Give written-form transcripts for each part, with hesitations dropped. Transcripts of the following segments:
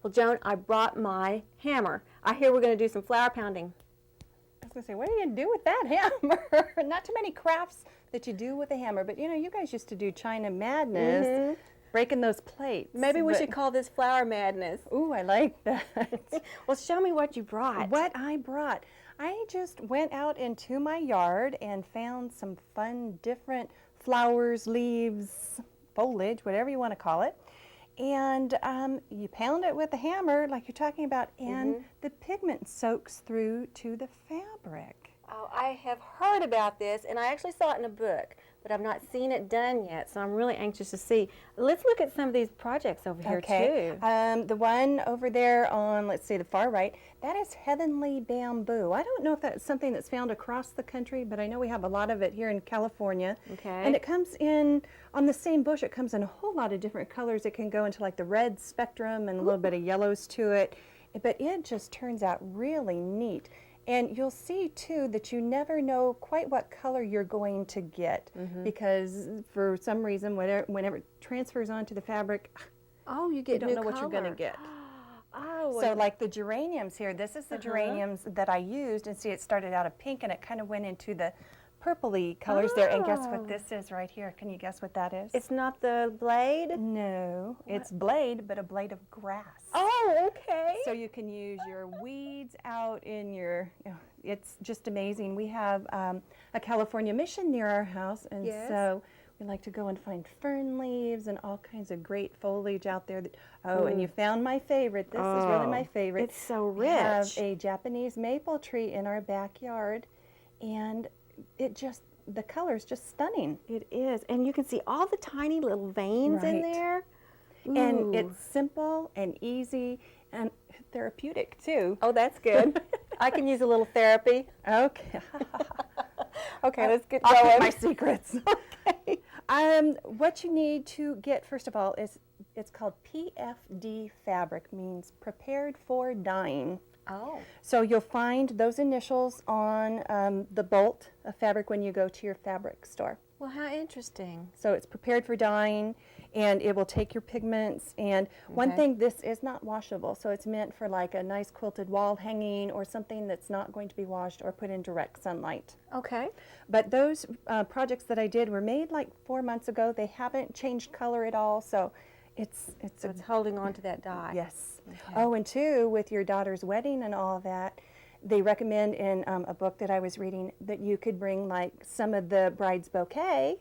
Well, Joan, I brought my hammer. I hear we're going to do some flower pounding. I was going to say, what do you do with that hammer? Not too many crafts that you do with a hammer, but you know, you guys used to do China Madness, breaking those plates. Maybe we should call this Flower Madness. Ooh, I like that. Well, show me what you brought. What I brought. I just went out into my yard and found some fun, different flowers, leaves, foliage, whatever you want to call it. And you pound it with a hammer, like you're talking about, and the pigment soaks through to the fabric. Oh, I have heard about this, and I actually saw it in a book, but I've not seen it done yet, so I'm really anxious to see. Let's look at some of these projects over here, too. The one over there on, let's see, the far right, that is heavenly bamboo. I don't know if that's something that's found across the country, but I know we have a lot of it here in California. Okay. And it comes in, on the same bush, it comes in a whole lot of different colors. It can go into like the red spectrum and a little bit of yellows to it, but it just turns out really neat. And you'll see, too, that you never know quite what color you're going to get because for some reason, whenever it transfers onto the fabric, you get don't know what you're going to get. So like the geraniums here, this is the geraniums that I used, and see it started out a pink and it kind of went into the purpley colors there. And guess what this is right here? Can you guess what that is? It's not the blade? No, it's blade, but a blade of grass. Oh, okay. So you can use your weeds out in your, it's just amazing. We have a California mission near our house, and so we like to go and find fern leaves and all kinds of great foliage out there. And you found my favorite. This is really my favorite. It's so rich. We have a Japanese maple tree in our backyard, and it just, the color is just stunning. It is, and you can see all the tiny little veins in there. And it's simple and easy and therapeutic too. Oh, that's good. I can use a little therapy. Okay. Okay, let's get I'll going. keep my secrets. Okay. What you need to get, first of all, is it's called PFD Fabric, means prepared for dyeing. Oh. So you'll find those initials on the bolt of fabric when you go to your fabric store. Well, how interesting. So it's prepared for dyeing, and it will take your pigments. And one thing, this is not washable, so it's meant for like a nice quilted wall hanging or something that's not going to be washed or put in direct sunlight. Okay. But those projects that I did were made like 4 months ago. They haven't changed color at all, so it's holding on to that dye. Yes. Okay. Oh, and two, with your daughter's wedding and all that, they recommend in a book that I was reading that you could bring like some of the bride's bouquet,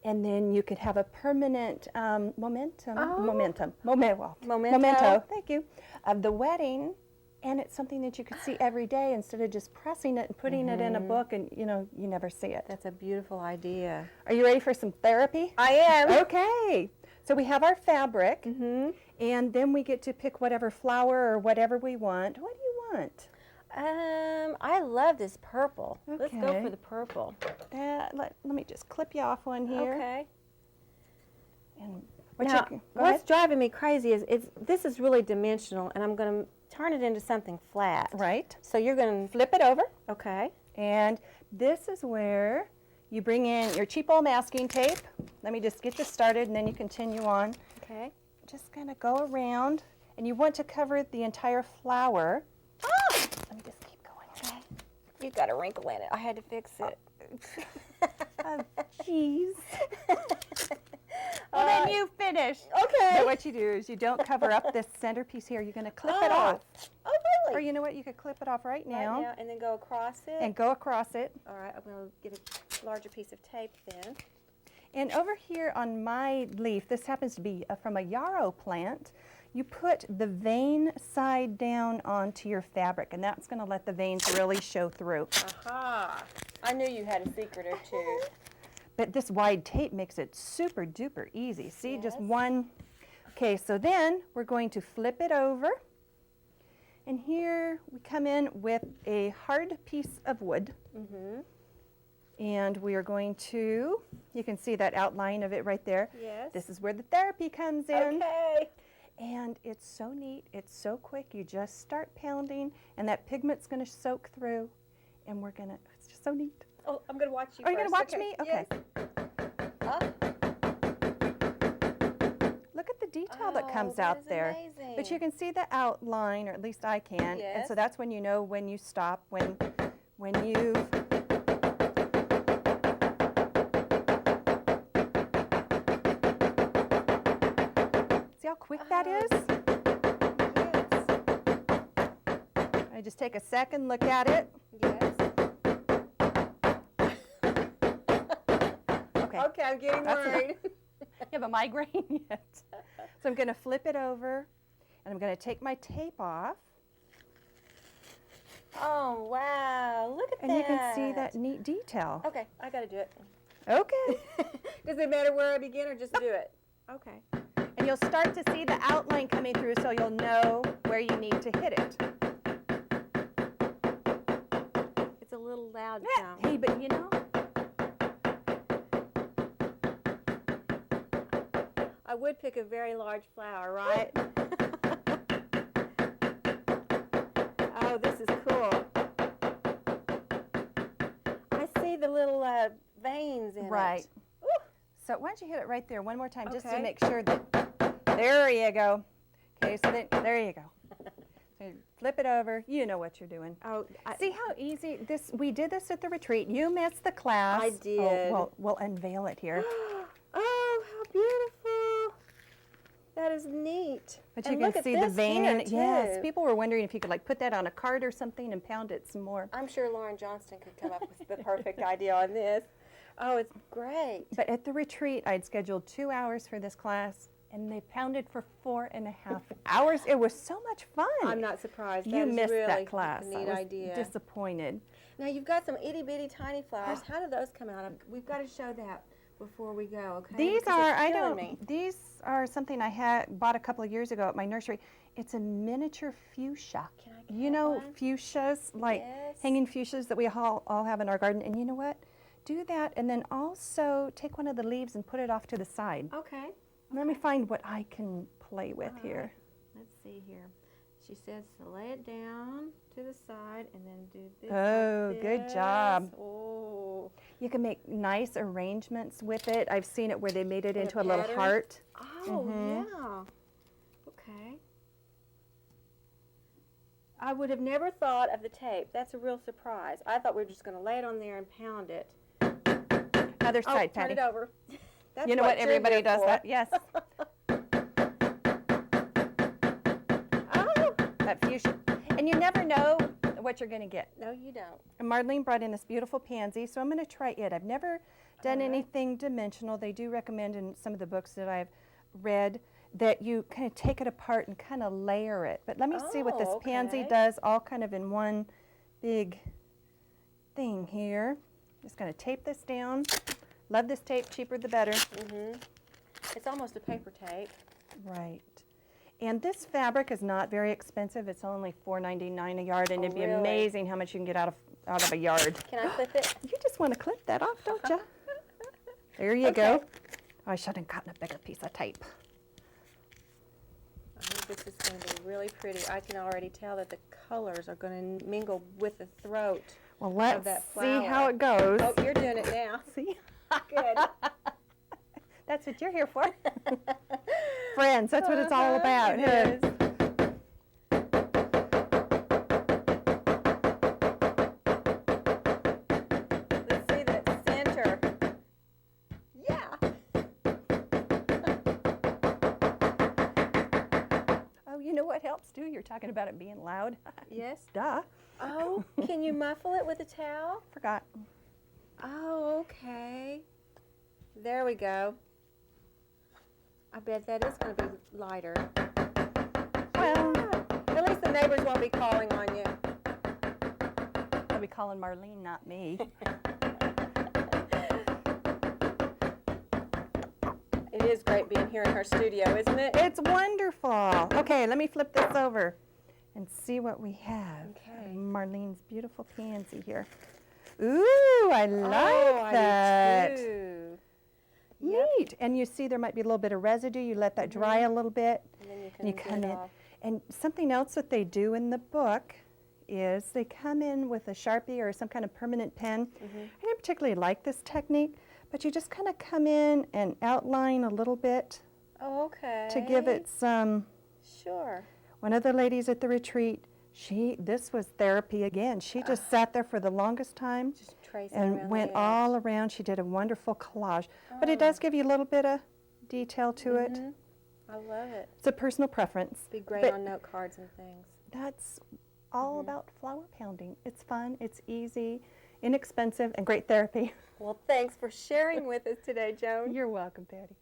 and then you could have a permanent memento, thank you, of the wedding, and it's something that you could see every day instead of just pressing it and putting it in a book and you never see it. That's a beautiful idea. Are you ready for some therapy? I am. Okay. So we have our fabric, and then we get to pick whatever flower or whatever we want. What do you want? I love this purple. Okay. Let's go for the purple. Let me just clip you off one here. Okay. And what's driving me crazy is this is really dimensional, and I'm going to turn it into something flat. Right. So you're going to Flip it over. Okay. And this is where you bring in your cheap old masking tape. Let me just get this started, and then you continue on. Okay. Just going to go around, and you want to cover the entire flower. Let me just keep going. Okay. You got a wrinkle in it. I had to fix it. Oh, jeez. Well, then you finish. Okay. So what you do is you don't cover up this centerpiece here. You're going to clip it off. Oh, really? Or you know what? You could clip it off right now. Right now, and then go across it. And go across it. All right, I'm going to get a larger piece of tape then. And over here on my leaf, this happens to be from a yarrow plant. You put the vein side down onto your fabric, and that's going to let the veins really show through. Aha! I knew you had a secret or two. But this wide tape makes it super duper easy. See, Yes. just one. Okay, so then we're going to flip it over. And here we come in with a hard piece of wood. And we are going to, you can see that outline of it right there. Yes. This is where the therapy comes in. Okay. And it's so neat, it's so quick. You just start pounding, and that pigment's going to soak through, and we're going to, it's just so neat. Oh, I'm going to watch you Are you going to watch okay. me? Okay. Yes. Up. Look at the detail that comes that out is there. amazing. But you can see the outline, or at least I can. And Yes. so that's when you know when you stop, when you see how quick that is? Yes. I just take a second, look at it. Yes. Okay. Okay, I'm getting That's enough. worried. You have a migraine yet? So I'm going to flip it over, and I'm going to take my tape off. Oh, wow. Look at And that. you can see that neat detail. Okay, I got to do it. Okay. Does it matter where I begin or just do it? Okay. And you'll start to see the outline coming through, so you'll know where you need to hit it. It's a little loud Yeah. sound. Hey, but you know, I would pick a very large flower, right? Oh, this is cool. I see the little veins in right. it. Ooh. So why don't you hit it right there one more time, just to Okay. make sure that, there you go. Okay, so then, there you go. So you flip it over, you know what you're doing. Oh, See how easy this, we did this at the retreat. You missed the class. I did. Oh, well, we'll unveil it here. Oh, how beautiful. That is neat. But And you can look at see the this vein here, in it. Yes, too. people were wondering if you could like put that on a card or something and pound it some more. I'm sure Lauren Johnston could come up with the perfect idea on this. Oh, it's great. But at the retreat, I'd scheduled 2 hours for this class, and they pounded for 4.5 hours. It was so much fun. I'm not surprised. You That is missed really that class. a neat I was idea. disappointed. Now you've got some itty bitty tiny flowers. How do those come out? We've got to show that before we go, okay? These Because are, it's I killing don't, me. these are something I had bought a couple of years ago at my nursery. It's a miniature fuchsia. Can I get You know one? fuchsias, like Yes. hanging fuchsias that we all have in our garden. And you know what? Do that, and then also take one of the leaves and put it off to the side. Okay. Let me find what I can play with All here. right. Let's see here. She says to lay it down to the side and then do this. Oh, like good this. job. Oh. You can make nice arrangements with it. I've seen it where they made it In a into a little pattern? heart. Oh, yeah. Okay. I would have never thought of the tape. That's a real surprise. I thought we were just going to lay it on there and pound it. Other Oh, side, turn Patty. it over. That's You know what? you're Everybody here does for. that. Yes. Oh. That fuchsia. And you never know what you're going to get. No, you don't. And Marlene brought in this beautiful pansy, so I'm going to try it. I've never done All right. anything dimensional. They do recommend in some of the books that I've read that you kind of take it apart and kind of layer it. But let me see what this Oh, pansy okay. does all kind of in one big thing here. Just going to tape this down. Love this tape, cheaper the better. It's almost a paper tape. Right. And this fabric is not very expensive. It's only $4.99 a yard, and Oh, it'd be really? amazing how much you can get out of a yard. Can I flip it? You just want to clip that off, don't you? There you Okay. go. Oh, I should have gotten a bigger piece of tape. I think this is going to be really pretty. I can already tell that the colors are going to mingle with the throat. Well, that let's see flower. how it goes. Oh, you're doing it now. See? Good. That's what you're here for. Friends, that's what it's all about. It is. Let's see that center. Yeah. Oh, you know what helps too? You're talking about it being loud. Yes. Duh. Oh, can you muffle it with a towel? Forgot. Oh, okay. There we go. I bet that is going to be lighter. Well, At least the neighbors won't be calling on you. I'll be calling Marlene, not me. It is great being here in her studio, isn't it? It's wonderful. Okay, let me flip this over and see what we have. Okay. Marlene's beautiful pansy here. Ooh, I like Oh, I that. do too. Neat. And you see there might be a little bit of residue. You let that dry a little bit. And then you can And you get come it in. off. And something else that they do in the book is they come in with a Sharpie or some kind of permanent pen. I didn't particularly like this technique, but you just kind of come in and outline a little bit Oh, okay. to give it some. Sure. One of the ladies at the retreat, this was therapy again. She just sat there for the longest time Just tracing and around went the edge. all around. She did a wonderful collage. But it does give you a little bit of detail to it. I love it. It's a personal preference. Be great But on note cards and things. that's all about flower pounding. It's fun, it's easy, inexpensive, and great therapy. Well, thanks for sharing with us today, Joan. You're welcome, Pattie.